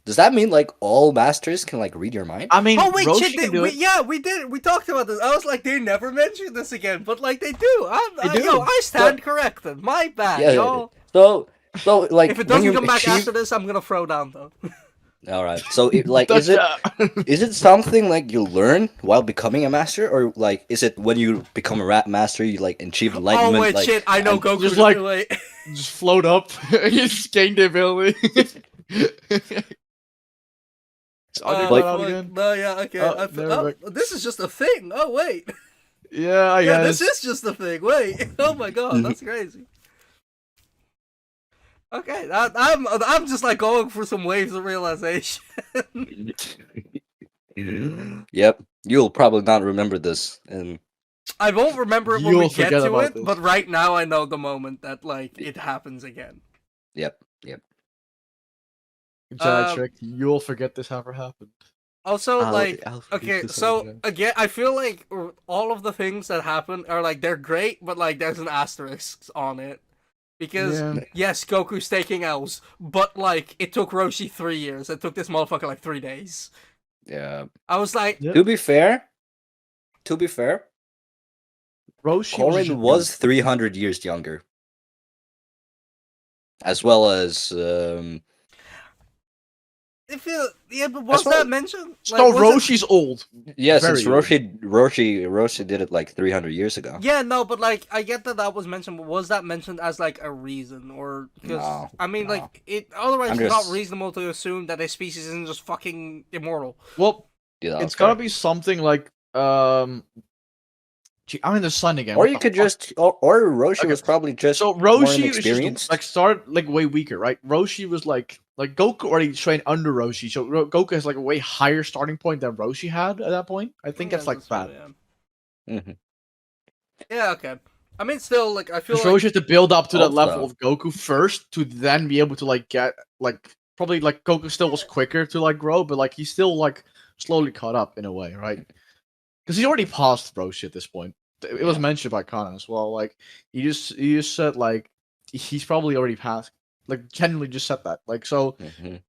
Does that mean like all masters can like read your mind? I mean, Oh wait, Roshi shit! can do it. Yeah, we did. We talked about this. I was like, they never mentioned this again, but like they do. They do. Yo, I stand corrected. My bad, Yeah. y'all. So like If it when doesn't you come back achieve- after this, I'm gonna throw down though. All right. So like is it something like you learn while becoming a master, or like is it when you become a rat master you like achieve Oh enlightenment? wait, like, shit! I know and- Goku. just like- wait. Just float up. Just gain the ability. Uh, Like- out fuck, again. no, yeah, okay. Oh, never This is just a thing. Oh wait, Yeah, I yeah, guess. this is just a thing. Wait, oh my god, that's crazy. Okay, I'm just like going for some waves of realization. Yep. You'll probably not remember this, and I won't remember it when we You'll get forget to about it, this. but right now I know the moment that like it happens again. yep. Inside trick. You'll forget this ever happened. Also, I'll okay, so again, I feel like all of the things that happen are like they're great, but like there's an asterisk on it because Yeah. yes, Goku's taking L's, but like it took Roshi 3 years. It took this motherfucker like 3 days. Yeah. I was like, Yeah. To be fair, Roshi Korin was 300 years younger, as well as yeah, but as was well. that mentioned? So was it- Roshi's old. Yes, Very it's old. Roshi did it like 300 years ago. Yeah, no, but like I get that was mentioned, but was that mentioned as like a reason or because No, I mean no. like it otherwise I'm it's not just- reasonable to assume that a species isn't just fucking immortal. Well, Yeah, it's fair. gotta be something like Gee, I'm in the sun again. Or what you the could fuck? just, or Roshi Okay, was probably just So more Roshi was just inexperienced. like started like way weaker, right? Roshi was like Goku already trained under Roshi, so Goku has like a way higher starting point than Roshi had at that point. I think that's like true, that. yeah. Mhm. Yeah, okay. I mean, still, like I feel Because like Roshi has to build up to that level Also- of Goku first to then be able to like get like probably like Goku still was quicker to like grow, but like he's still like slowly caught up in a way, right? Because he's already passed Roshi at this point. It was Yeah. mentioned by Kana as well. Like he just said like he's probably already passed. Like genuinely just said that. Like so. Mhm.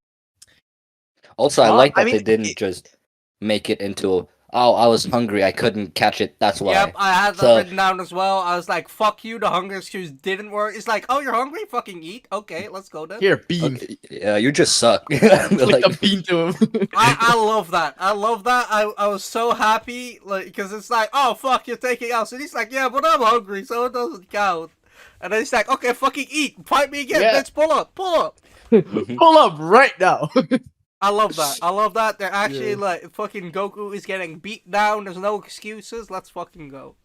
Also, I Well, like I that mean, they didn't just make it into, oh, I was hungry, I couldn't catch it, that's why. yep, I had that So- written down as well. I was like, "Fuck you." The hunger excuse didn't work. It's like, "Oh, you're hungry? Fucking eat." Okay, let's go then. Here, bean. Okay, yeah, you just suck. Flick Like, a bean to him. I love that. I love that. I was so happy, like, because it's like, oh fuck, you're taking out. And he's like, yeah, but I'm hungry, so it doesn't count. And then he's like, okay, fucking eat, fight me again, Yeah. bitch, pull up, pull up. mhm. Pull up right now. I love that. I love that. They're actually Yeah. like fucking Goku is getting beat down. There's no excuses. Let's fucking go.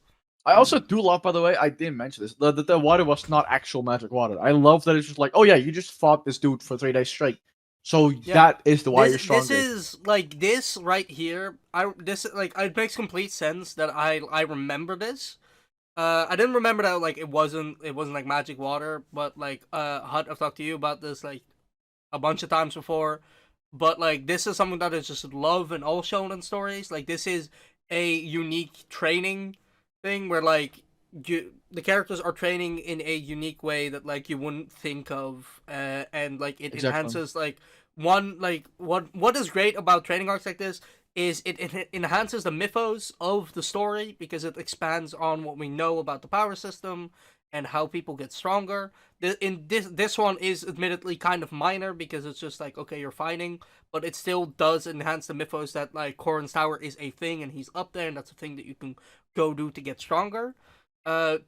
I also do love, by the way, I didn't mention this. The water was not actual magic water. I love that it's just like, oh yeah, you just fought this dude for 3 days straight. So that is the why you're stronger. This is like this right here. It makes complete sense that I remember this. I didn't remember that like it wasn't like magic water, but like Hut, I've talked to you about this like a bunch of times before. But like this is something that is just love in all shonen stories. Like this is a unique training thing where like the characters are training in a unique way that like you wouldn't think of, and like it Exactly. enhances like what is great about training arcs like this is it enhances the mythos of the story because it expands on what we know about the power system and how people get stronger. This one is admittedly kind of minor because it's just like, okay, you're fighting, but it still does enhance the mythos that like Korin's Tower is a thing and he's up there and that's a thing that you can go do to get stronger.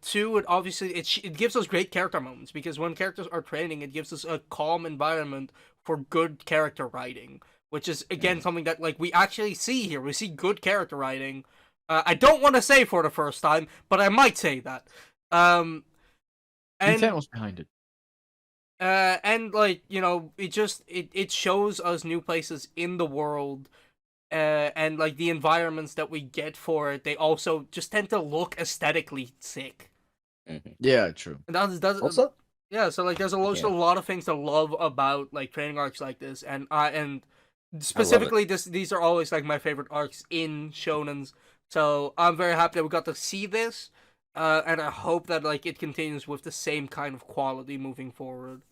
Two, it obviously it gives us great character moments because when characters are training, it gives us a calm environment for good character writing, which is again something that like we actually see here. We see good character writing. I don't want to say for the first time, but I might say that. And Intent was behind it. and like you know, it shows us new places in the world, and like the environments that we get for it. They also just tend to look aesthetically sick. Mhm. Yeah, true. And that's Also, yeah. So like, there's Yeah. a lot of things to love about like training arcs like this, and specifically these are always like my favorite arcs in shonens. So I'm very happy that we got to see this. And I hope that like it continues with the same kind of quality moving forward.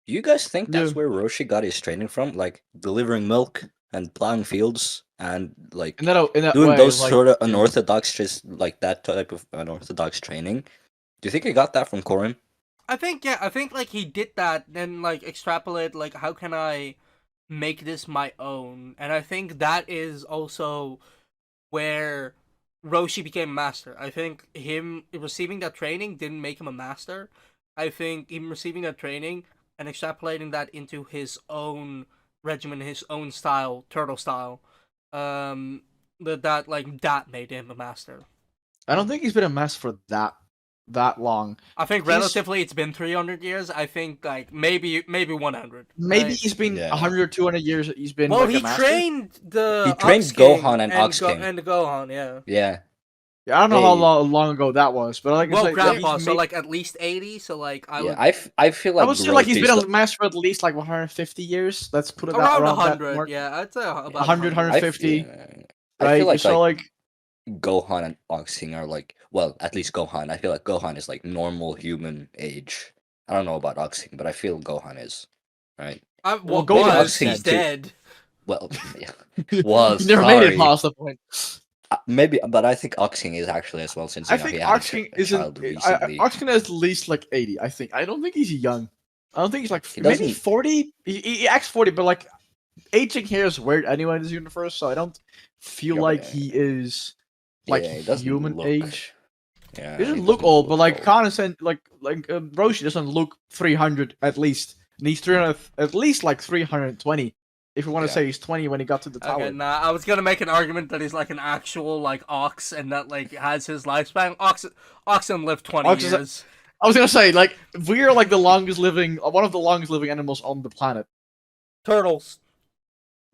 do you guys think that's Yeah. where Roshi got his training from? Like delivering milk and plowing fields and like In that doing way, those like, sort of yeah. unorthodox, just like that type of unorthodox training. Do you think he got that from Korin? I think like he did that, then like extrapolate like how can I make this my own, and I think that is also where Roshi became master. I think him receiving that training didn't make him a master. I think him receiving that training and extrapolating that into his own regimen, his own style, turtle style, that made him a master. I don't think he's been a mess for that long. I think He's- relatively it's been 300 years. I think like maybe 100. Maybe right? he's been Yeah. 100 or 200 years. He's been Well, like he a master. trained the He trained Ox King Gohan and Ox King. and Gohan, yeah. Yeah, Yeah, I don't know how Hey. long ago that was, but like I Well, said, Grandpa, he's so ma- like at least 80. So like I Yeah, would I feel I like would say like he's been Roshi's a master for at least like 150 years. Let's put it around around that 100. mark. Yeah, I'd say about 100, 100. I feel right? So like, Gohan and Oxing are like, well, at least Gohan. I feel like Gohan is like normal human age. I don't know about Oxing, but I feel Gohan is, right? well, What Gohan was? is He's dead. dead. Well, yeah, He was never made it sorry. past the point. Maybe, but I think Oxing is actually as well since I he think had Oxkin a isn't. child recently. Oxkin is at least like 80. I think. I don't think he's young. I don't think he's like He maybe doesn't. 40. He acts 40, but like aging here is weird anyway in this universe. So I don't feel Yeah, like he is like yeah, he doesn't human look. age. Yeah, He doesn't he look doesn't old, but look like old. Khan said, Roshi doesn't look 300 at least. And he's 300 at least like 320. If you want to Yeah. say he's 20 when he got to the tower. Okay, nah, I was gonna make an argument that he's like an actual like ox and that like has his lifespan. Oxen lived 20 Ox is a- years. I was gonna say like we're like the longest living, one of the longest living animals on the planet. Turtles.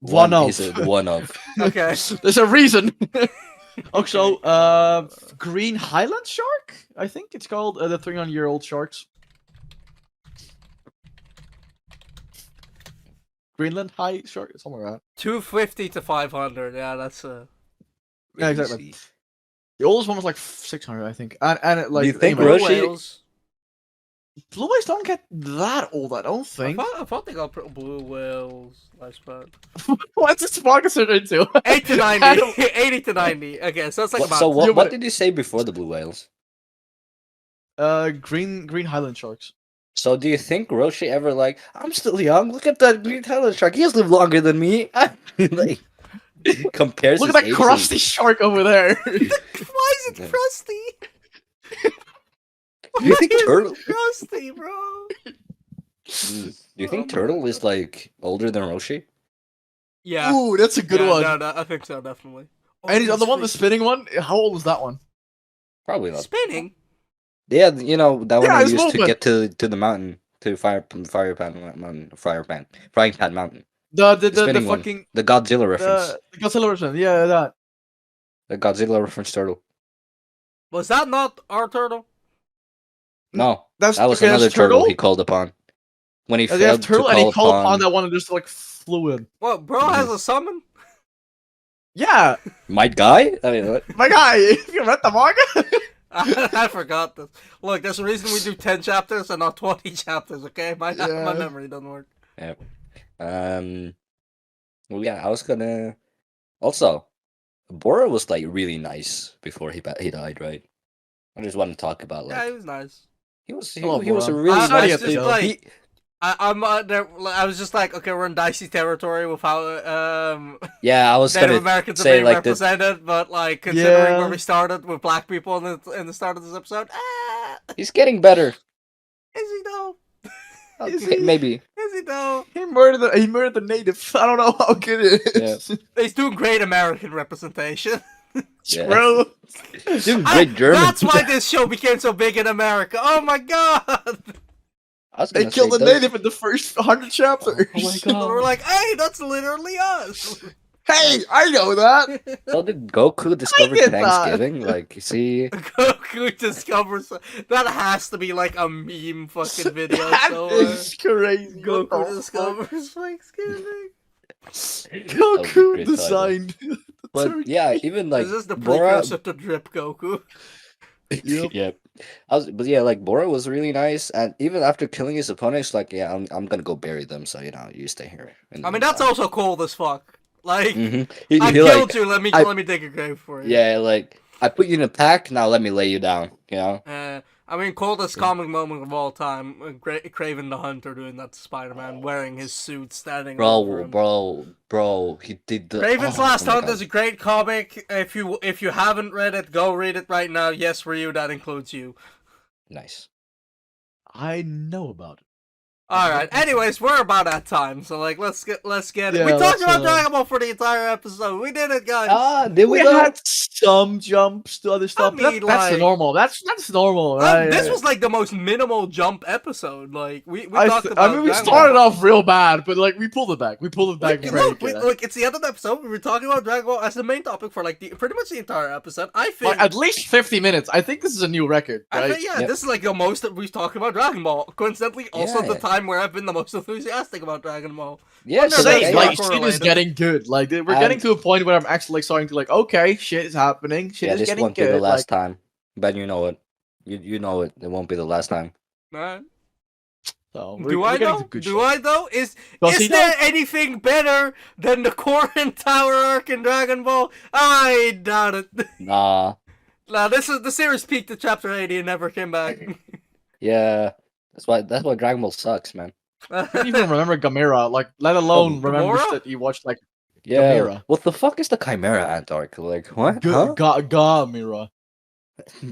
One of. is a one of. Okay. There's a reason. Also, Okay. green Highland shark. I think it's called the 300-year-old sharks. Greenland high shark, something like that. 250 to 500. Yeah, that's Yeah, exactly. Crazy. The oldest one was like 600, I think. And it, like you think anyway, blue Roshi- whales. blue whales don't get that old, I don't think. I thought they got blue whales lifespan. What's this market into? 8 to 90. 80 to 90. Okay, so it's like about. So Yeah, what but- did you say before the blue whales? Green Highland sharks. So do you think Roshi ever like, I'm still young, look at that green Highland shark, he has lived longer than me. Like compares Look his at that age crusty shark over there. Why is it Yeah. crusty? Do you think Why is it Turtle crusty, bro? Do you think Oh my Turtle is like older than Roshi? Yeah. Ooh, that's a good Yeah, one. No, I think so, definitely. And the one, the He's spinning one. How old was that one? Probably not. spinning. Yeah, you know that one Yeah, I his used to movement. get to the mountain, to frying pan mountain. The spinning one. fucking The Godzilla reference. the Godzilla version. Yeah, that. The Godzilla reference turtle. Was that not our turtle? No, That's that was okay, another that's turtle he called upon. When he They have failed to turtle, and he call called upon upon that one and just like flew in. What, bro has a summon? Yeah, my guy. I mean, what? my guy. You read the manga? I forgot this. Look, there's a reason we do 10 chapters and not 20 chapters, okay? My Yeah. memory doesn't work. Well, yeah, I was gonna. Also, Bora was like really nice before he died, right? I just want to talk about like Yeah, he was nice. he was I love he was a Bora. really I nice was just dude. like- He- I was just like, okay, we're in dicey territory with how yeah, I was Native gonna Americans are say being like the represented, but like considering Yeah. where we started with black people in the start of this episode, he's getting better. is he though? Is Okay, he? maybe. Is he though? He murdered the native. I don't know how good it is. He's doing great American representation. Yeah. Bro. He's doing great German. That's why this show became so big in America. Oh my god! I was They gonna killed say, the does- native in the first 100 chapters. Oh my god. We're like, hey, that's literally us. Hey, I know that. So did Goku discover get that. Thanksgiving? Like, see, Goku discovers that has to be like a meme fucking video. That So is crazy. What Goku the discovers Thanksgiving. fuck? That Goku would be great designed. but yeah, even like Is this the Bora. precursor to Drip Goku? Yep. Yep. But yeah, like Bora was really nice, and even after killing his opponents, like, yeah, I'm gonna go bury them. So you stay here. I mean, that's also cold as fuck. Like, Mm-hmm. I killed you. Let me dig a grave for you. Yeah, like I put you in a pack. Now let me lay you down. You know. I mean, coldest comic moment of all time: Craven the Hunter doing that to Spider-Man, wearing his suit, standing over him. Bro, he did the Craven's oh, Last oh my Hunt God. is a great comic. If you haven't read it, go read it right now. Yes, Ryu, that includes you. Nice. I know about it. All right. Anyways, we're about at time, so like, let's get it. Yeah, We talked let's, about Dragon Ball for the entire episode. We did it, guys. Ah, did We we though? had some jumps to other stuff. but mean, that's the like- normal. That's normal, right? This was like the most minimal jump episode. Like we I talked about. mean, we Dragon started Ball. off real bad, but like we pulled it back. We pulled it back very Look, good. look, it's the end of the episode. We were talking about Dragon Ball as the main topic for like pretty much the entire episode. I think Like, at least 50 minutes. I think this is a new record, I right? think, yeah, Yep. this is like the most that we've talked about Dragon Ball. Coincidentally, also Yeah, the yeah. time where I've been the most enthusiastic about Dragon Ball. Yeah, Wonder so they- Same, yeah, like yeah. shit is correlated. getting good. Like we're getting to a point where I'm actually like starting to like, okay, shit is happening. Shit yeah, is this getting won't good. be the last like, time. But you know it. You know it. It won't be the last time. Right? so Do we're I getting know? to good Do shit. I though? Is Does he there know? anything better than the Korin Tower arc in Dragon Ball? I doubt it. Nah. Nah, this is the series peaked at chapter 80 and never came back. Yeah. That's why Dragon Ball sucks, man. I couldn't even remember Gamera, like let alone remember Gamora? that you watched like Yeah. Gamera. What the fuck is the Chimera Ant arc? Like what? Gamera.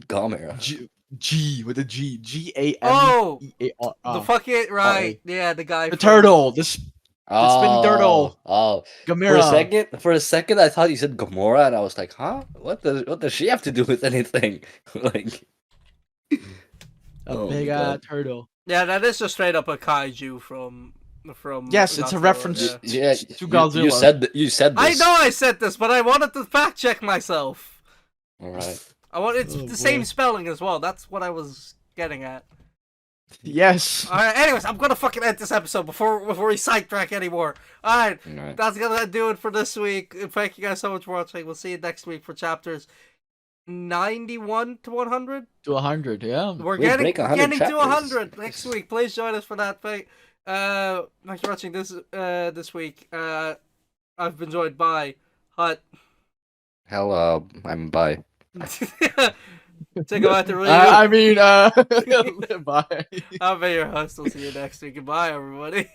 Gamera. G with a G. G-A-M-E-A-R. Oh, the fucking right. Yeah, the guy. The from- turtle. The spinning turtle. Oh. Gamera. For a second, I thought you said Gamora, and I was like, huh? What does she have to do with anything? Like. A Oh my big God. turtle. Yeah, that is just straight up a kaiju from. Yes, it's a Godzilla, reference yeah. Yeah, To you Godzilla. said I this. know I said this, but I wanted to fact check myself. All right. It's Oh, the same boy. spelling as well. That's what I was getting at. Yes. All right. Anyways, I'm gonna fucking end this episode before we sidetrack anymore. All right. All right. That's gonna do it for this week. Thank you guys so much for watching. We'll see you next week for chapters 91 to 100. To 100, yeah. We're We'll getting break 100 to chapters. 100 next week. Please join us for that. Thanks for watching this week. I've been joined by Hut. Hell, I'm bye. Take a to Ryu. I mean, bye. I'll be your host. We'll see you next week. Goodbye, everybody.